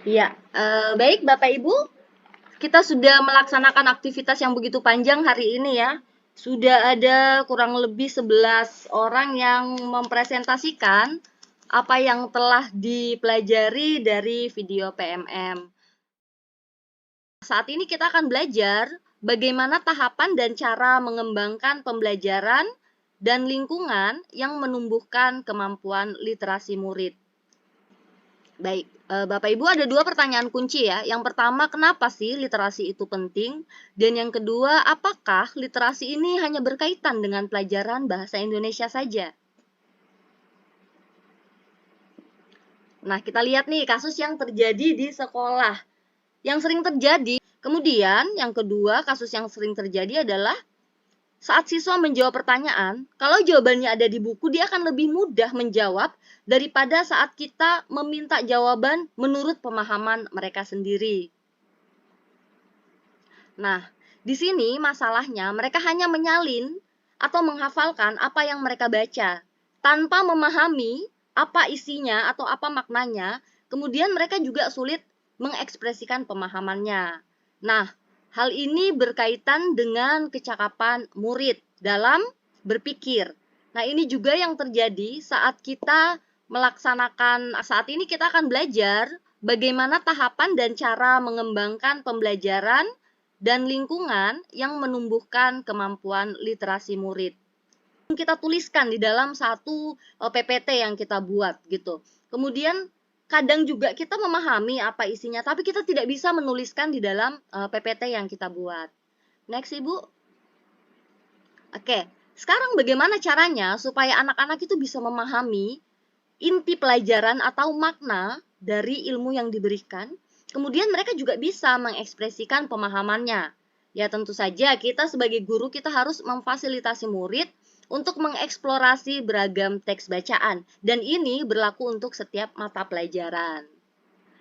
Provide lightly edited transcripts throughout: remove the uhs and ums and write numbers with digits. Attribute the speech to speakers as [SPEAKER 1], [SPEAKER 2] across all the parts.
[SPEAKER 1] Iya, baik Bapak Ibu, kita sudah melaksanakan aktivitas yang begitu panjang hari ini ya. Sudah ada kurang lebih 11 orang yang mempresentasikan apa yang telah dipelajari dari video PMM. Saat ini kita akan belajar bagaimana tahapan dan cara mengembangkan pembelajaran dan lingkungan yang menumbuhkan kemampuan literasi murid. Baik, Bapak Ibu ada dua pertanyaan kunci ya. Yang pertama, kenapa sih literasi itu penting? Dan yang kedua, apakah literasi ini hanya berkaitan dengan pelajaran bahasa Indonesia saja? Nah, kita lihat nih kasus yang terjadi di sekolah. Yang sering terjadi, kemudian yang kedua, kasus yang sering terjadi adalah saat siswa menjawab pertanyaan, kalau jawabannya ada di buku, dia akan lebih mudah menjawab daripada saat kita meminta jawaban menurut pemahaman mereka sendiri. Nah, di sini masalahnya mereka hanya menyalin atau menghafalkan apa yang mereka baca, tanpa memahami apa isinya atau apa maknanya, kemudian mereka juga sulit mengekspresikan pemahamannya. Nah, hal ini berkaitan dengan kecakapan murid dalam berpikir. Nah, ini juga yang terjadi saat kita saat ini kita akan belajar bagaimana tahapan dan cara mengembangkan pembelajaran dan lingkungan yang menumbuhkan kemampuan literasi murid. Kita tuliskan di dalam satu PPT yang kita buat gitu. Kemudian kadang juga kita memahami apa isinya, tapi kita tidak bisa menuliskan di dalam PPT yang kita buat. Next, Ibu. Oke, sekarang bagaimana caranya supaya anak-anak itu bisa memahami inti pelajaran atau makna dari ilmu yang diberikan, kemudian mereka juga bisa mengekspresikan pemahamannya. Ya tentu saja kita sebagai guru kita harus memfasilitasi murid untuk mengeksplorasi beragam teks bacaan, dan ini berlaku untuk setiap mata pelajaran.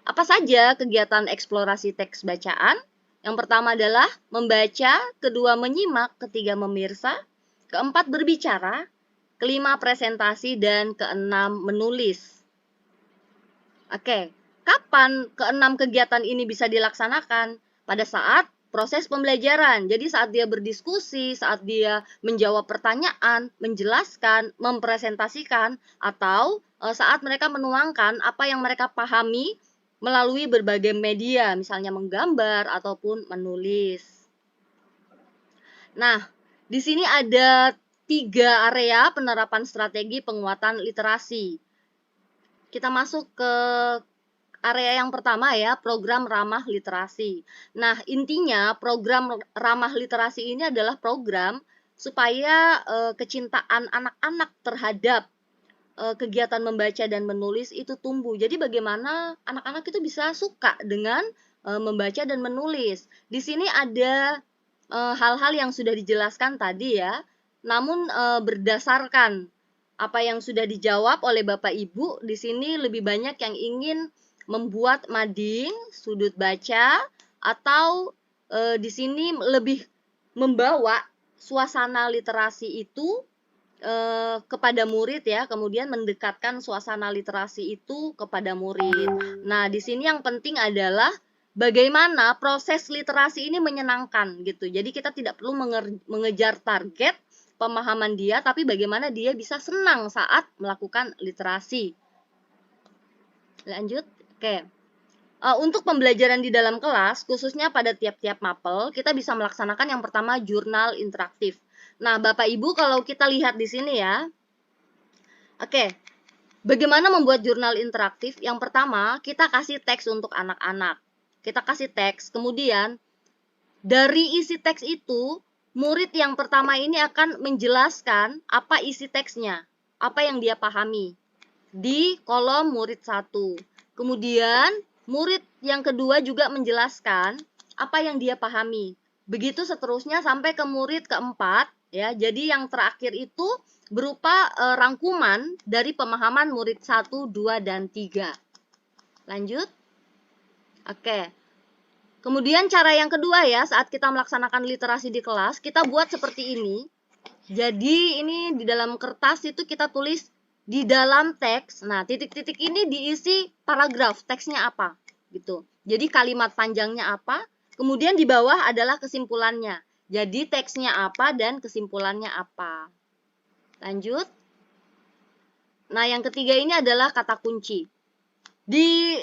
[SPEAKER 1] Apa saja kegiatan eksplorasi teks bacaan? Yang pertama adalah membaca, kedua menyimak, ketiga memirsa, keempat berbicara, kelima presentasi, dan keenam menulis. Oke, kapan keenam kegiatan ini bisa dilaksanakan? Pada saat proses pembelajaran. Jadi saat dia berdiskusi, saat dia menjawab pertanyaan, menjelaskan, mempresentasikan, atau saat mereka menuangkan apa yang mereka pahami melalui berbagai media, misalnya menggambar ataupun menulis. Nah, di sini ada 3 area penerapan strategi penguatan literasi. Kita masuk ke area yang pertama ya, program ramah literasi. Nah, intinya program ramah literasi ini adalah program supaya kecintaan anak-anak terhadap kegiatan membaca dan menulis itu tumbuh. Jadi bagaimana anak-anak itu bisa suka dengan membaca dan menulis. Di sini ada hal-hal yang sudah dijelaskan tadi ya, namun berdasarkan apa yang sudah dijawab oleh Bapak Ibu, di sini lebih banyak yang ingin membuat mading, sudut baca, atau di sini lebih membawa suasana literasi itu kepada murid ya, kemudian mendekatkan suasana literasi itu kepada murid. Nah, di sini yang penting adalah bagaimana proses literasi ini menyenangkan gitu. Jadi kita tidak perlu mengejar target pemahaman dia, tapi bagaimana dia bisa senang saat melakukan literasi. Lanjut, oke. Untuk pembelajaran di dalam kelas, khususnya pada tiap-tiap mapel, kita bisa melaksanakan yang pertama jurnal interaktif. Nah, Bapak Ibu kalau kita lihat di sini ya, oke, bagaimana membuat jurnal interaktif? Yang pertama, kita kasih teks untuk anak-anak. Kita kasih teks, kemudian dari isi teks itu, murid yang pertama ini akan menjelaskan apa isi teksnya, apa yang dia pahami di kolom murid 1. Kemudian, murid yang kedua juga menjelaskan apa yang dia pahami. Begitu seterusnya sampai ke murid keempat, ya. Jadi yang terakhir itu berupa rangkuman dari pemahaman murid 1, 2, dan 3. Lanjut. Oke. Kemudian cara yang kedua ya, saat kita melaksanakan literasi di kelas, kita buat seperti ini. Jadi ini di dalam kertas itu kita tulis di dalam teks. Nah, titik-titik ini diisi paragraf, teksnya apa gitu. Jadi kalimat panjangnya apa, kemudian di bawah adalah kesimpulannya. Jadi teksnya apa dan kesimpulannya apa. Lanjut. Nah, yang ketiga ini adalah kata kunci. Di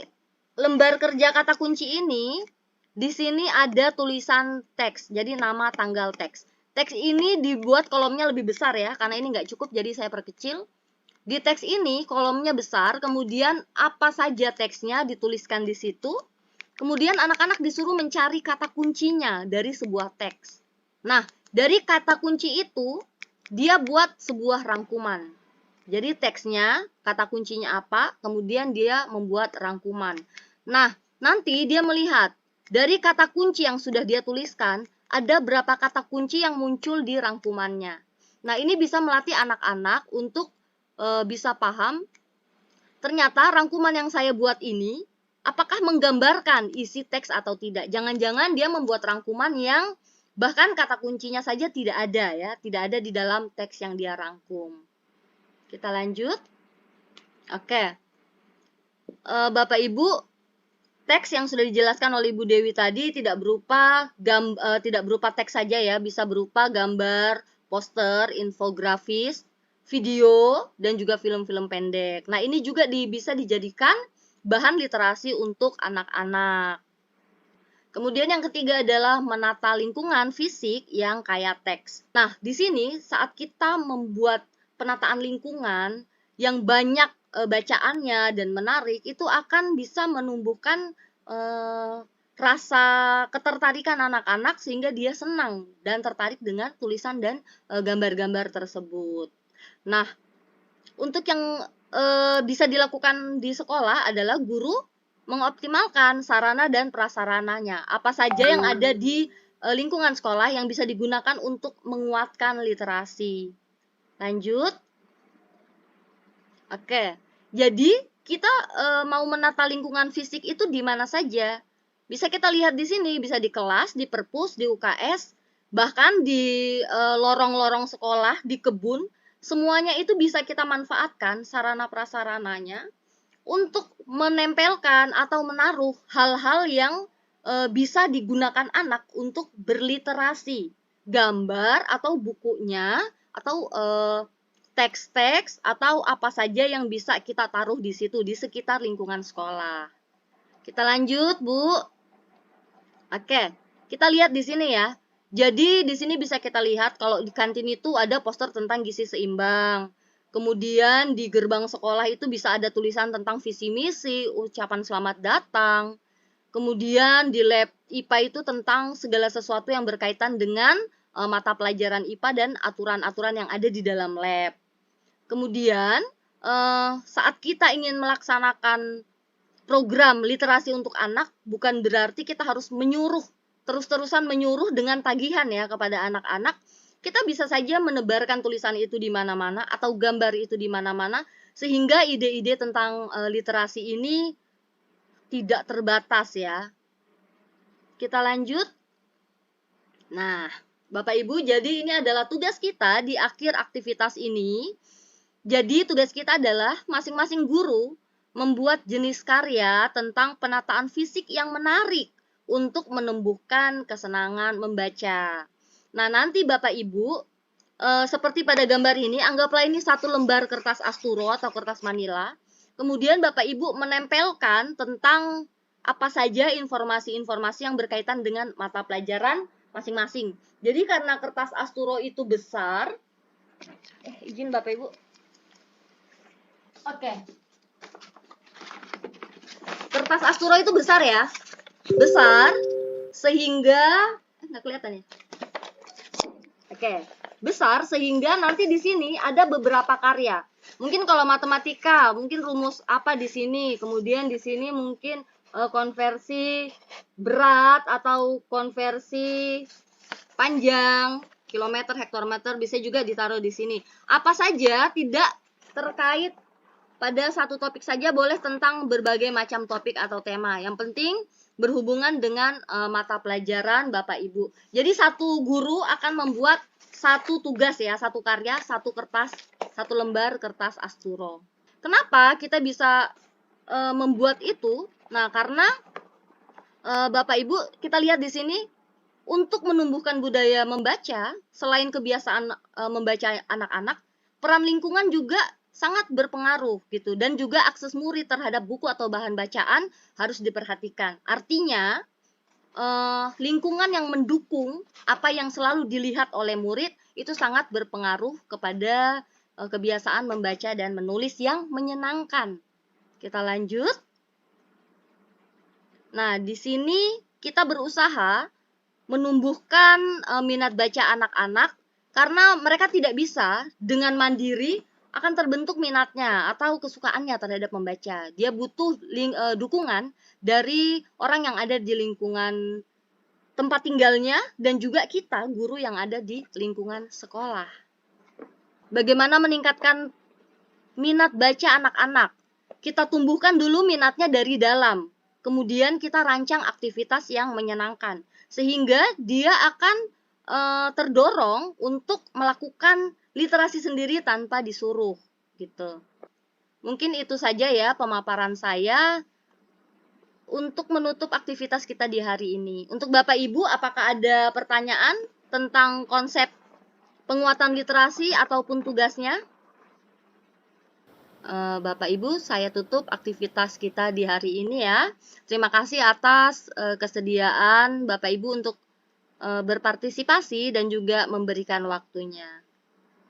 [SPEAKER 1] lembar kerja kata kunci ini, di sini ada tulisan teks, jadi nama tanggal teks. Teks ini dibuat kolomnya lebih besar ya, karena ini nggak cukup, jadi saya perkecil. Di teks ini kolomnya besar, kemudian apa saja teksnya dituliskan di situ. Kemudian anak-anak disuruh mencari kata kuncinya dari sebuah teks. Nah, dari kata kunci itu, dia buat sebuah rangkuman. Jadi teksnya, kata kuncinya apa, kemudian dia membuat rangkuman. Nah, nanti dia melihat dari kata kunci yang sudah dia tuliskan, ada berapa kata kunci yang muncul di rangkumannya. Nah, ini bisa melatih anak-anak untuk bisa paham, ternyata rangkuman yang saya buat ini, apakah menggambarkan isi teks atau tidak. Jangan-jangan dia membuat rangkuman yang bahkan kata kuncinya saja tidak ada ya, tidak ada di dalam teks yang dia rangkum. Kita lanjut. Oke. Bapak Ibu, teks yang sudah dijelaskan oleh Ibu Dewi tadi tidak berupa teks saja ya, bisa berupa gambar, poster, infografis, video, dan juga film-film pendek. Nah, ini juga bisa dijadikan bahan literasi untuk anak-anak. Kemudian yang ketiga adalah menata lingkungan fisik yang kaya teks. Nah, di sini saat kita membuat penataan lingkungan yang banyak bacaannya dan menarik, itu akan bisa menumbuhkan rasa ketertarikan anak-anak sehingga dia senang dan tertarik dengan tulisan dan gambar-gambar tersebut. Nah, untuk yang bisa dilakukan di sekolah adalah guru mengoptimalkan sarana dan prasarananya. Apa saja yang ada di lingkungan sekolah yang bisa digunakan untuk menguatkan literasi. Lanjut. Oke, jadi kita mau menata lingkungan fisik itu di mana saja. Bisa kita lihat di sini, bisa di kelas, di perpus, di UKS, bahkan di lorong-lorong sekolah, di kebun, semuanya itu bisa kita manfaatkan sarana prasarananya untuk menempelkan atau menaruh hal-hal yang bisa digunakan anak untuk berliterasi, gambar atau bukunya atau teks-teks atau apa saja yang bisa kita taruh di situ di sekitar lingkungan sekolah. Kita lanjut, Bu. Oke, kita lihat di sini ya. Jadi di sini bisa kita lihat kalau di kantin itu ada poster tentang gizi seimbang. Kemudian di gerbang sekolah itu bisa ada tulisan tentang visi misi, ucapan selamat datang. Kemudian di lab IPA itu tentang segala sesuatu yang berkaitan dengan mata pelajaran IPA dan aturan-aturan yang ada di dalam lab. Kemudian saat kita ingin melaksanakan program literasi untuk anak, bukan berarti kita harus menyuruh, terus-terusan menyuruh dengan tagihan ya kepada anak-anak. Kita bisa saja menebarkan tulisan itu di mana-mana atau gambar itu di mana-mana, sehingga ide-ide tentang literasi ini tidak terbatas ya. Kita lanjut. Nah, Bapak Ibu, jadi ini adalah tugas kita di akhir aktivitas ini. Jadi tugas kita adalah masing-masing guru membuat jenis karya tentang penataan fisik yang menarik untuk menumbuhkan kesenangan membaca. Nah, nanti Bapak Ibu, seperti pada gambar ini, anggaplah ini satu lembar kertas asturo atau kertas manila. Kemudian Bapak Ibu menempelkan tentang apa saja informasi-informasi yang berkaitan dengan mata pelajaran masing-masing. Jadi karena kertas asturo itu besar, izin Bapak Ibu. Oke. Kertas asturo itu besar ya. Besar sehingga nggak kelihatan ya. Oke. Besar sehingga nanti di sini ada beberapa karya. Mungkin kalau matematika, mungkin rumus apa di sini, kemudian di sini mungkin konversi berat atau konversi panjang, kilometer, hektometer bisa juga ditaruh di sini. Apa saja tidak terkait pada satu topik saja, boleh tentang berbagai macam topik atau tema. Yang penting berhubungan dengan mata pelajaran Bapak Ibu. Jadi satu guru akan membuat satu tugas ya, satu karya, satu kertas, satu lembar kertas asturo. Kenapa kita bisa membuat itu? Nah, karena Bapak Ibu, kita lihat di sini untuk menumbuhkan budaya membaca, selain kebiasaan membaca anak-anak, peran lingkungan juga sangat berpengaruh gitu, dan juga akses murid terhadap buku atau bahan bacaan harus diperhatikan. Artinya, lingkungan yang mendukung apa yang selalu dilihat oleh murid itu sangat berpengaruh kepada kebiasaan membaca dan menulis yang menyenangkan. Kita lanjut. Nah, di sini kita berusaha menumbuhkan minat baca anak-anak karena mereka tidak bisa dengan mandiri akan terbentuk minatnya atau kesukaannya terhadap membaca. Dia butuh dukungan dari orang yang ada di lingkungan tempat tinggalnya dan juga kita, guru yang ada di lingkungan sekolah. Bagaimana meningkatkan minat baca anak-anak? Kita tumbuhkan dulu minatnya dari dalam. Kemudian kita rancang aktivitas yang menyenangkan sehingga dia akan terdorong untuk melakukan literasi sendiri tanpa disuruh gitu. Mungkin itu saja ya pemaparan saya untuk menutup aktivitas kita di hari ini. Untuk Bapak Ibu, apakah ada pertanyaan tentang konsep penguatan literasi ataupun tugasnya? Bapak Ibu, saya tutup aktivitas kita di hari ini ya. Terima kasih atas kesediaan Bapak Ibu untuk berpartisipasi dan juga memberikan waktunya.